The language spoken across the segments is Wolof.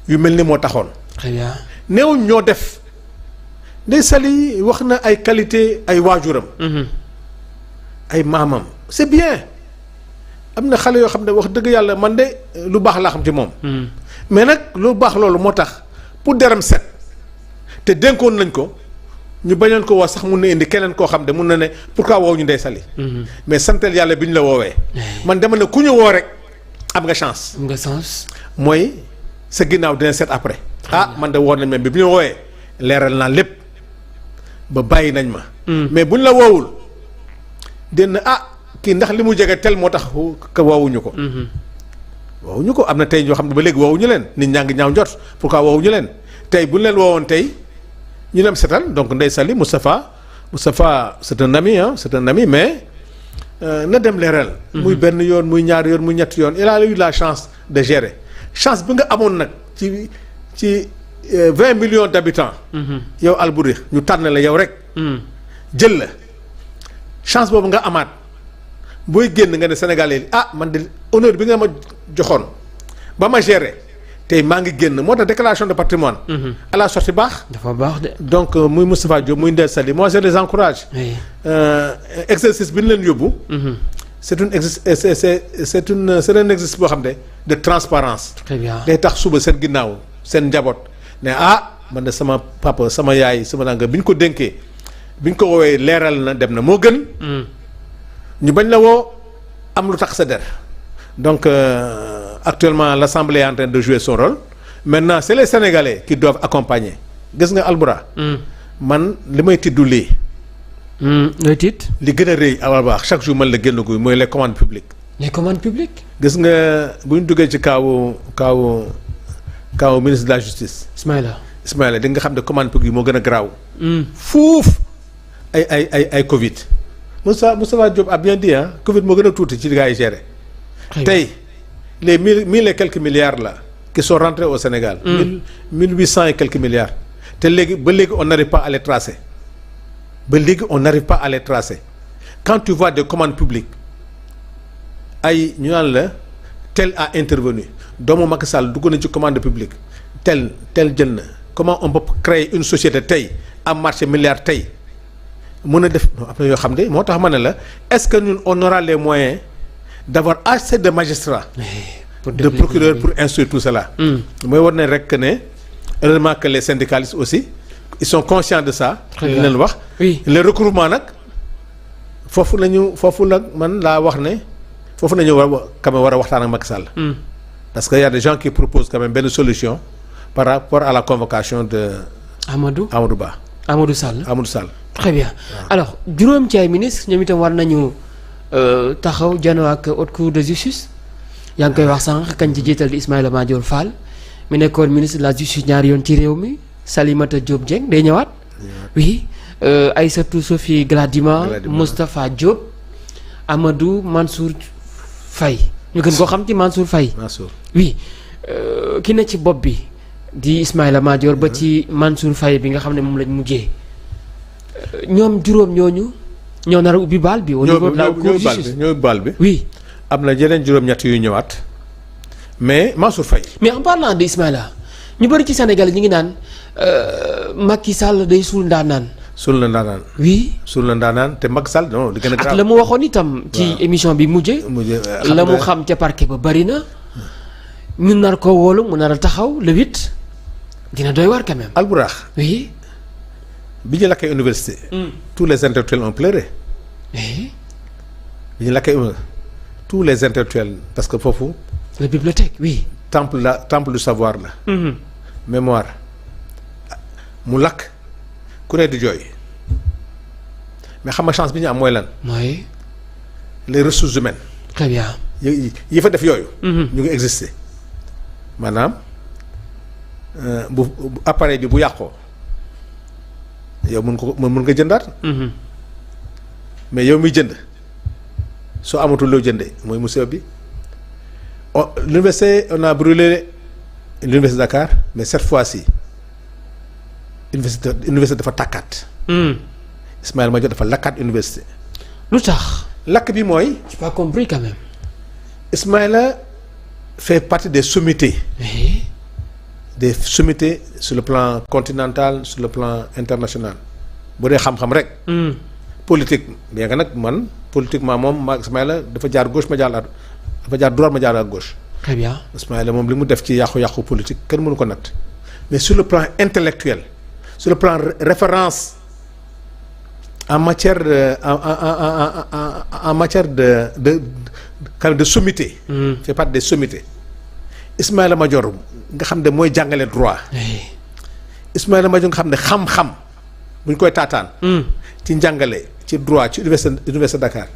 yu mel ni moo taxoon. très bien. néewuñ ñoo def Ndeye Saly wax na ay qualité ay waajuram. ay maamam c'est bien am na xale yoo xam ne wax dëgg yàlla man de lu baax laa xam ci moom. mais nag lu baax loolu moo tax pour deram set te dénkoon nañ ko ñu bañoon ko wax sax mun na indi keneen koo xam ne mun na ne pourquoi woowu ñu Ndeye Saly. mais santal yàlla bi ñu la woowee. man dama ne ku ñu woo rek am nga chance. am nga chance. mooy sa ginnaaw dina set après. man de woo nañ ma bi ñu woowee leeral naa lépp ba bàyyi nañ ma. mais buñ la woowul dina kii ndax li mu jege tel moo tax que woowuñu ko. woowuñu ko am na tey ñoo xam ne ba léegi woowuñu leen nit ñaa ngi ñaaw njort pourquoi woowuñu leen tey buñ leen woowoon tey ñu dem setal donc Ndeye Saly Moustapha c'est un ami c'est un ami mais na dem leeral. muy benn yoon muy ñaari yoon muy ñetti yoon il a eu la chance de gérer chance bi nga amoon nag ci 20 millions d'habitants. yow Alboury ñu tànn la yow rek. jël la chance boobu nga amaat booy génn nga ne Sénégalais man de honneur bi nga ma joxoon ba ma gérer tey maa ngi génn moo tax déclaration de patrimoine. à la sortie baax. dafa baax de. donc muy Moustapha Diop muy Ndeye Saly moi je les encourage. exercice bi ñu leen yóbbu. c'est un exercice boo xam ne de transparence. très bien day tax suba seen ginnaaw seen njaboot ne man de sama papa sama yaay sama nanga bi ñu ko dénkee bi ñu ko woowee leeral na dem na moo gën. ñu bañ la woo am lu tax sa der donc actuellement l'Assemblée est en train de jouer son rôle maintenant c'est les Sénégalais qui doivent accompagner gis nga Alboury. man li may tiddu lii. looy tiit. li gën a rëy awal baax chaque jour man la génn guy mooy les commandes publiques. les commandes publiques. gis nga bu ñu duggee ci kaawu ministre de la justice. Ismaïla di nga xam ne commande publique moo gën a garaaw. fuuf ay Covid. Moustapha Diop a bien dit Covid moo gën a tuuti ci li gars yi géré. tey les mille et quelques milliards là qui sont rentrés au Sénégal. 1800 et quelques milliards. te léegi ba léegi on n'arrive pas à les tracer. Quand tu vois des commandes publiques ay ñu naan la tel a intervenu doomu Macky Sall dugg na ci commande publique tel jël na comment on peut créer une société tey am marché milliard tey mën a def am na yoo xam ne moo tax ma ne la est-ce que ñun on aura les moyens d'avoir assez de magistrats de procureurs pour instruire tout cela mooy war ne rek ne heureusement que les syndicalistes aussi ils sont conscients de ça li leen wax le recouvrement nag foofu nag man laa wax ne foofu nañu war a waxtaan ak Macky Sall parce que y a des gens qui proposent quand même benn solution par rapport à la convocation de Amadou Sall. Très bien alors juróom ci ay ministre ñoom itam war nañu taxaw janoo ak haute cour de justice yaa ngi koy wax sànq kañ ci jiital di Ismaïla Madior Fall mi nekkoon ministre de la justice ñaari yoon ci réew mi Salimata Diop Dieng day ñëwaat oui Aïssatou Sophie Gladima Moustapha Diop Amadou Mansour Faye ñu gën koo xam ci Mansour Faye oui ki ne ci bopp bi di Ismaïla Madior ba ci Mansour Faye bi nga xam ne moom lañ mujjee ñoom juróom ñooñu ñoo nar a ubbi baal bi au niveau de la cour de justice ñoo ubbi baal bi oui am na yeneen juróom-ñett yu ñëwaat mais Mansour Faye mais en parlant de Ismaïla ñu bëri ci Sénégal ñu ngi naan Macky Sall day suul ndaanaan oui suul na ndaanaan te Macky Sall non li gën a grave ak la mu waxoon itam ci émission bi mujjee la mu xam ca parquet ba bari na ñu nar ko wóolu mu nar a taxaw le 8 dina doy war quand même Alboury oui bi ñu lakkee université tous les intellectuels ont pleuré bi ñu lakkee tous les intellectuels parce que foofu la bibliothèque oui temple du savoir la mémoire mu lakk ku ne di jooy mais xam nga chance bi ñu am mooy lan mooy les ressources humaines très bien yi fa def yooyu ñu ngi exister maanaam bu appareil bi bu yàqoo yow mun nga jëndaat mais yow miy jënd soo amatul loo jëndee mooy musiba bi l'université on a brûlé l'université de Dakar mais cette fois-ci université dafa tàkkaat Ismaïla Madior dafa lakkaat université lu tax lakk bi mooy j'ai pas compris quand même Ismaïla fait partie des sommités des sommités sur le plan continental sur le plan international bu dee xam-xam rek. politique bien que nag man politiquement moom ma Ismaïla dafa jaar gauche ma jaar dafa jaar droite ma jaar à gauche. très bien Ismaïla moom li mu def ci yàqu-yàqu politique kenn mënu ko natt mais sur le plan intellectuel sur le plan référence en matière en matière de sommité. fait partie des sommités. Ismaïla Madior nga xam ne mooy jàngale droit. Ismaïla Madior nga xam ne xam-xam bu ñu koy taataan. ci njàngale ci droit ci université Dakar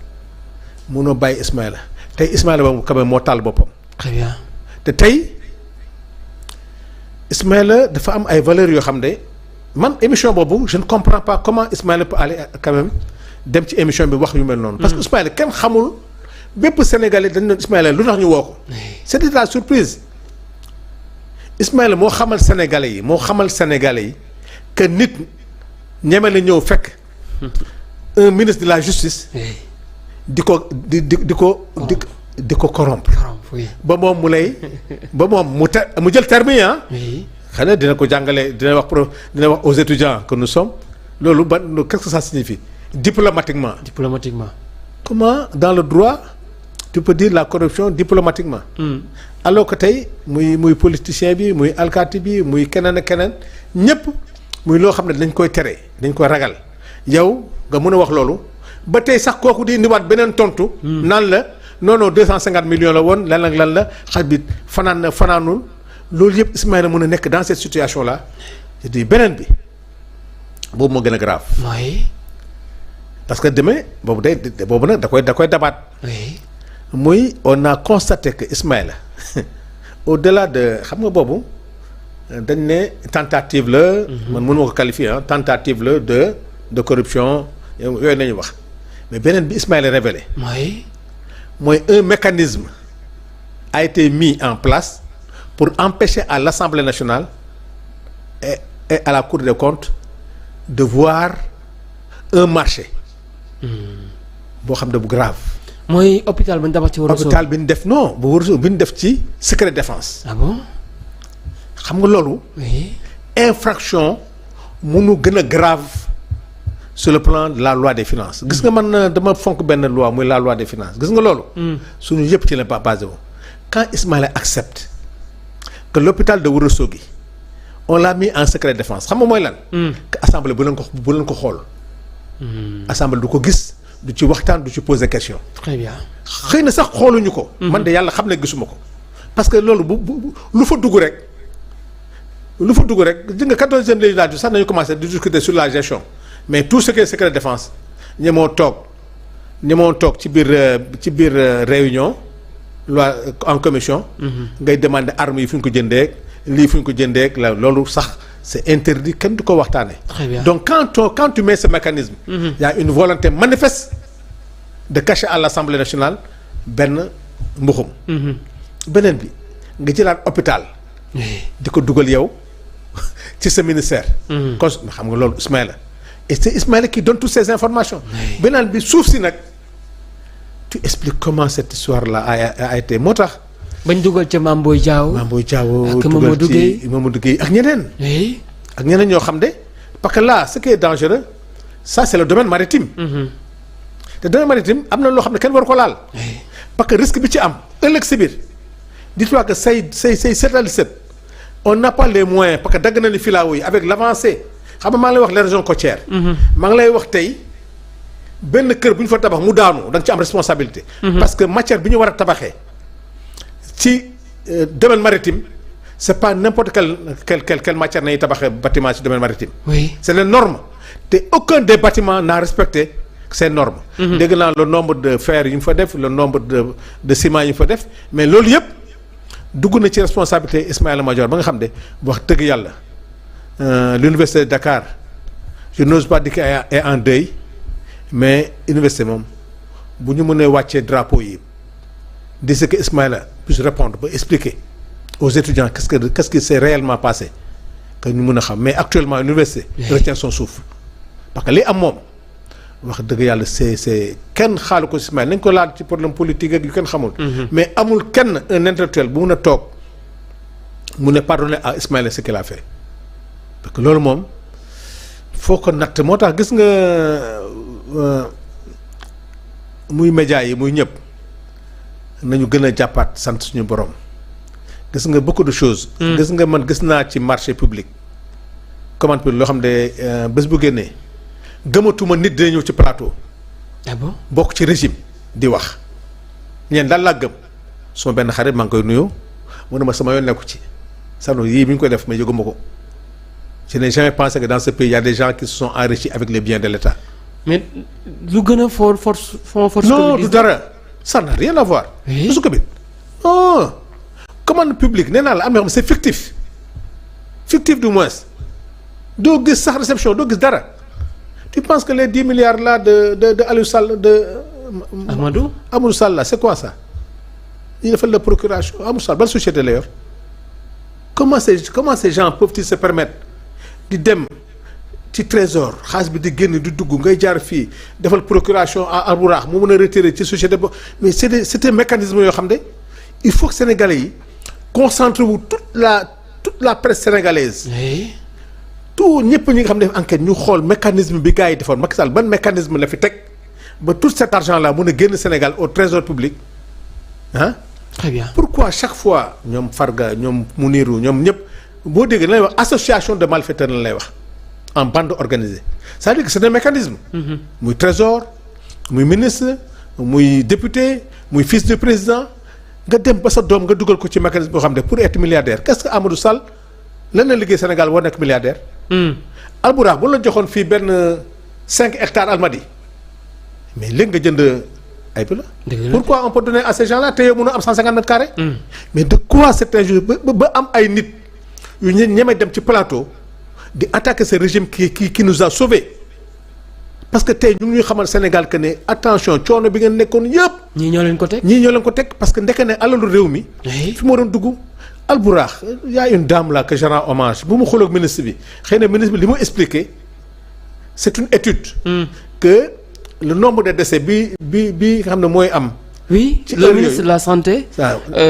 munoo bàyyi Ismaïla tey Ismaïla boobu quand même moo taal boppam. très bien te tey Ismaïla dafa am ay valeurs yoo xam ne man émission boobu je ne comprends pas comment Ismaïla peut aller quand même dem ci émission bi wax yu mel noonu. parce que Ismaïla kenn xamul bépp Sénégalais dañu doon Ismaïla lu tax ñu woo ko. c'était la surprise Ismaïla moo xamal Sénégalais yi que nit ñeme la ñëw fekk. un ministre de la justice. di ko corrompre. ba moom mu jël terme yi xanaa dina ko jàngale dina wax aux étudiants que nous sommes loolu qu'est-ce que ça signifie diplomatiquement. Comment dans le droit tu peux dire la corruption diplomatiquement. alors que tey muy politicien bi muy alkaati bi muy keneen ak keneen ñëpp muy loo xam ne dañ koy tere dañ koy ragal. yow nga mën a wax loolu ba tey sax kooku di indiwaat beneen tontu. naan la non 250 millions la woon lan la xaj bi fanaanul loolu yëpp Ismaïla mën a nekk dans cette situation là je dis beneen bi boobu moo gën a grave. oui. parce que demain boobu nag da koy dabaat. oui. muy on a constaté que Ismaïla au-delà de xam nga boobu dañ ne tentative la. man mënu ma ko qualifier tentative la de corruption yooyu nañu wax mais beneen bi Ismaïla révélé. mooy un mécanisme a été mis en place pour empêcher à l'Assemblée nationale et à la Cour des comptes de voir un marché. boo xam ne bu grave. mooy hôpital bi ñu tabax ci Ourossogui. hôpital bi ñu def non bu Ourossogui bi ñu def ci secret défense. ah bon. xam nga loolu. oui. infraction munu gën a grave sur le plan de la loi des finances. gis nga man dama fonk benn loi muy la loi des finances gis nga loolu. suñu yëpp ci la basé wu. quand Ismaïla accepte que l'hôpital de Ourossogui on l'a mis en secret défense xam nga mooy lan. que assemblée bu leen ko xool. assemblée du ko gis du ci waxtaan du ci poser question. très bien. xëy na sax xooluñu ko. man de yàlla xam ne gisuma ko. parce que loolu lu fa dugg rek di nga 14e législature sax nañu commencé di discuter sur la gestion mais tout ce qui est secret défense ñemoo toog ci biir réunion loi en commission. ngay demander armes yi fu ñu ko jëndee lii fu ñu ko jëndee la loolu sax c'est interdit kenn du ko waxtaanee. très bien. donc quand tu mets ce mécanisme. y a une volonté manifeste de cacher à l'Assemblée nationale benn mbuxum. beneen bi nga jëlaat hôpital. di ko dugal yow ci sa ministère. kon xam nga loolu Ismaïla et c'est Ismaïla qui donne toutes ces informations. beneen bi suuf si nag tu expliques comment cette histoire là a été moo tax. bañ dugal ca Mame Boye Diao. ak Mamadou Gueye ak ñeneen. oui. ak ñeneen ñoo xam de parce que là ce qui est dangereux ça c'est le domaine maritime. te domaine maritime am na loo xam ne kenn waru ko laal. parce que risque bi ci am ëllëg si biir dis-toi que say on n'a pas les moyens parce que dagg na ni filao yi avec l'avancée xam nga maa ngi lay wax les régions côtières. maa ngi lay wax tey benn kër bu ñu fa tabax mu daanu da nga ci am responsabilité. parce que matière bi ñu war a tabaxee ci domaine maritime c'est pas n'importe quelle matière nañuy tabaxee bâtiment ci domaine maritime. oui. c'est les normes te aucun des bâtiments n'a respecté ces normes. dégg naa le nombre de fer yi ñu fa def le nombre de ciment yi ñu fa def mais loolu yëpp dugg na ci responsabilité Ismaïla Madior ba nga xam ne wax dëgg yàlla l'université de Dakar je n'ose pas dire qu'elle est en deuil mais université moom bu ñu mënee wàccee drapeau yi di ce que Ismaïla puisse répondre ba expliquer aux étudiants qu'est-ce qui s'est réellement passé que ñu mën a xam mais actuellement l'université retient son souffle parce que li am moom wax dëgg yàlla c'est kenn xaalu ko Ismaïla nañ ko laal ci problème politique ak yu kenn xamul. mais amul kenn un intellectuel bu mun a toog mu ne pardonner à Ismaïla ce qu'il a fait parce que loolu moom foo ko natt moo tax gis nga muy média yi muy ñëpp nañu gën a jàppaat sant suñu borom gis nga beaucoup de choses. gis nga man gis naa ci marché public commande publique loo xam ne bés bu génnee gëmatuma nit dina ñëw ci plateau. ah bon bokk ci régime di wax ñeen daal laa gëm suma benn xarit maa ngi koy nuyu mu ne ma sama yoon nekku ci sanu yii mi ngi koy def mais yëguma ko je n'ai jamais pensé que dans ce pays il y a des gens qui se sont enrichis avec les biens de l'État. mais lu gën a force non du dara ça n'a rien à voir. oui su ko bit non commande publique nee naa la am na xam c'est fictif du moins doo gis sax réception doo gis dara tu penses que les 10 milliards là de Aliou Sall de. Amadou Sall là c'est quoi ça. ñu defal la procuration Amadou Sall ban société la yor comment ces gens peuvent-ils se permettre di dem ci trésor xaalis bi di génn di dugg ngay jaar fii defal procuration à Arbouraax mu mën a retirer ci société bo mais c'est des mécanismes yoo xam ne il faut que sénégalais yi concentré wu toute la presse sénégalaise. oui. tout ñëpp ñi nga xam ne def enquête ñu xool mécanisme bi gars yi defoon Macky Sall ban mécanisme la fi teg ba tout cet argent là mën a génn Sénégal au trésor public ah. très bien pourquoi chaque fois ñoom Farga ñoom Mounirou ñoom ñëpp boo déggee lan lay wax association de malfaiteurs lan lay wax en bande organisée c'est-à-dire que c'est un mécanisme. muy trésor muy ministre muy député muy fils de président nga dem ba sa doom nga dugal ko ci mécanisme boo xam ne pour être milliardaire qu'est-ce que Amadou Sall lan la liggéey Sénégal war nekk milliardaire. Albouraax bu la joxoon fii benn 5 hectares Almadies mais léegi nga jënd. ay bi la pourquoi on peut donner à ces gens-là te yow mën a am 150 mètres carrés. mais de quoi c'est injuste ba am ay nit yu ñeme dem ci plateau di attaquer ce régime qui nous a sauvés parce que tey ñu ngi ñuy xamal Sénégal que ne attention coono bi ngeen nekkoon yëpp. ñii ñoo leen ko teg parce que ndeke ne alalu réew mi. fi mu waroon dugg Albouraax y a une dame là que je rends hommage bu mu xooloog ministre bi xëy na ministre bi li mu expliqué c'est une étude. que le nombre de décès bi nga xam ne mooy am. oui le ministre de la santé.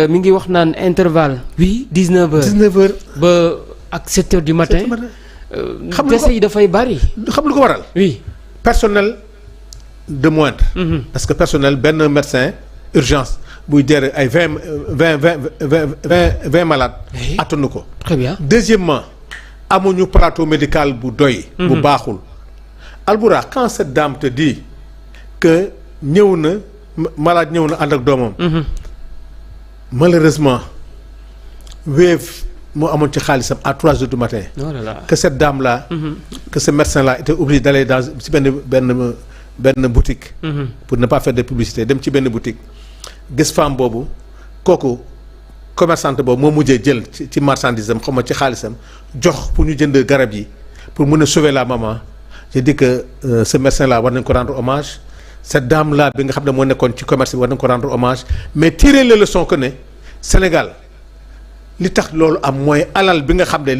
mi ngi wax naan intervalle. oui 19h. ba ak 7h du matin. xam nga décès yi dafay bari. xam lu ko waral. oui personnel de moindre. parce que personnel benn médecin urgence buy gérer ay 20 malades. attanu ko. très bien. deuxièmement amuñu plateau médical bu doy. bu baaxul. Albouraax quand cette dame te dit que ñëw na malade ñëw na ànd ak doomam. malheureusement Wave moo amoon ci xaalisam à 3 heures du matin. oh là là. que cette dame là. que ce médecin là était obligé d'aller dans ci benn boutique. pour ne pas faire de publicité dem ci benn boutique gis femme boobu kooku commerçante boobu moo mujjee jël ci marchandise am xaw ma ci xaalisam jox pour ñu jënd garab yi pour mën a sauver la maman. je dis que ce médecin là war nañ ko rendre hommage cette dame là bi nga xam ne moo nekkoon ci commerce bi war nañ ko rendre hommage mais tirer les leçons que ne Sénégal li tax loolu am mooy alal bi nga xam ne